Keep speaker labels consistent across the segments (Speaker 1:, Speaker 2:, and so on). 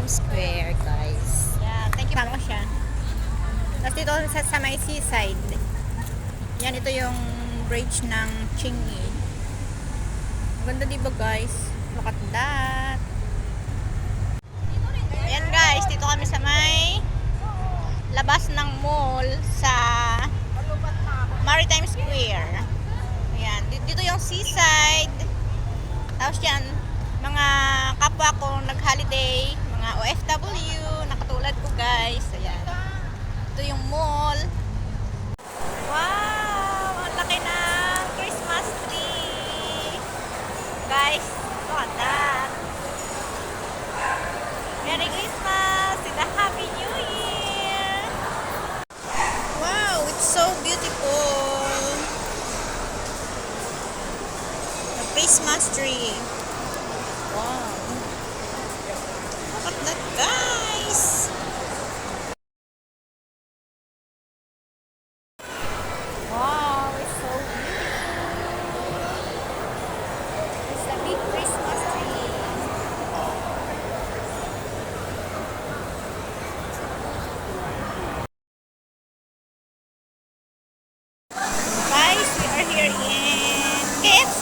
Speaker 1: Times Square, guys.
Speaker 2: Yeah, thank you. Tama ko siya. Tapos dito sa may seaside. Yan, ito yung bridge ng Chingy. Ganda diba guys? Look at that. Ayan guys, dito kami sa may labas ng mall sa Maritime Square. Ayan, dito yung seaside. Tapos yan, mga kapwa ko nag-holiday, mga OFW, nakatulad ko guys. Ayan. Ito yung mall. Wow! Ang laki ng Christmas tree! Guys, look at that! Merry Christmas and a Happy New Year! Wow! It's so beautiful! The Christmas tree. Wow! Look at that, guys! Wow, it's so beautiful. It's a big Christmas tree. Guys, we are here in KFC.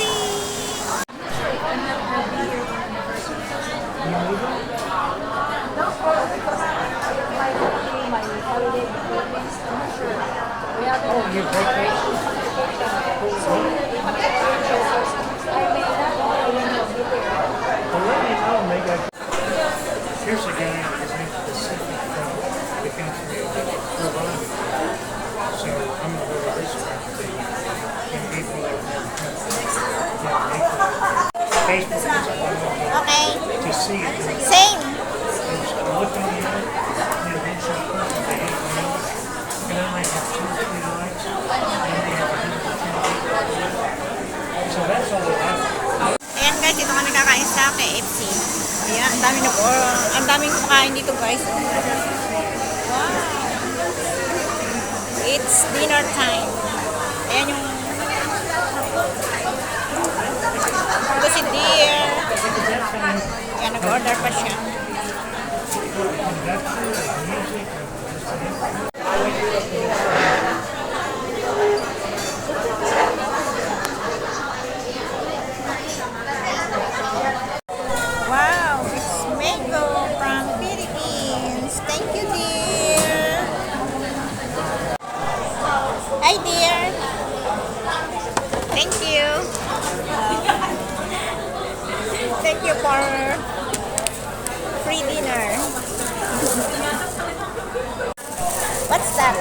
Speaker 3: Oh, your vacation? Here's a guy, his name's Pacific from the country of Irvine. So I'm going to go to this country in April or Facebook is
Speaker 2: Okay,
Speaker 3: to see it.
Speaker 2: same.
Speaker 3: Look on the other, then some person they hate me. And I might have 2 or 3 likes. And they have 110 people. So that's all I have.
Speaker 2: Ayan guys, ito kami kakain sa KFC. Ayan, ang daming kumakain dito guys. Wow! It's dinner time. Ayan yung ito si Dear. Ayan, nag-order pa siya. Wow, it's mango from Philippines. Thank you, dear. Hi, dear. Thank you. Thank you for free dinner. What's that?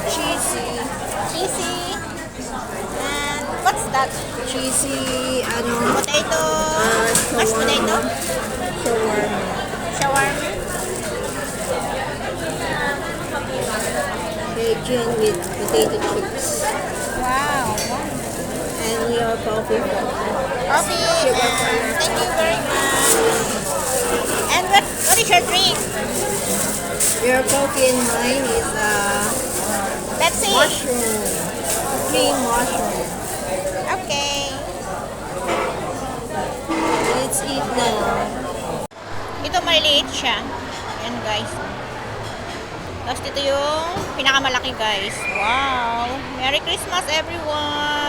Speaker 2: Cheesy. Cheesy. And what's that?
Speaker 1: Cheesy,
Speaker 2: Potato. Mashed potato. Shawarma.
Speaker 1: Cajun with potato chips.
Speaker 2: Wow.
Speaker 1: And your coffee.
Speaker 2: Coffee. Thank you very much. And what is your drink?
Speaker 1: Your coffee and mine is
Speaker 2: Pepsi.
Speaker 1: mushroom. Green mushroom.
Speaker 2: Okay.
Speaker 1: Let's eat now.
Speaker 2: Ito maliliit siya. Ayan guys. Tapos dito yung pinakamalaki guys. Wow. Merry Christmas everyone.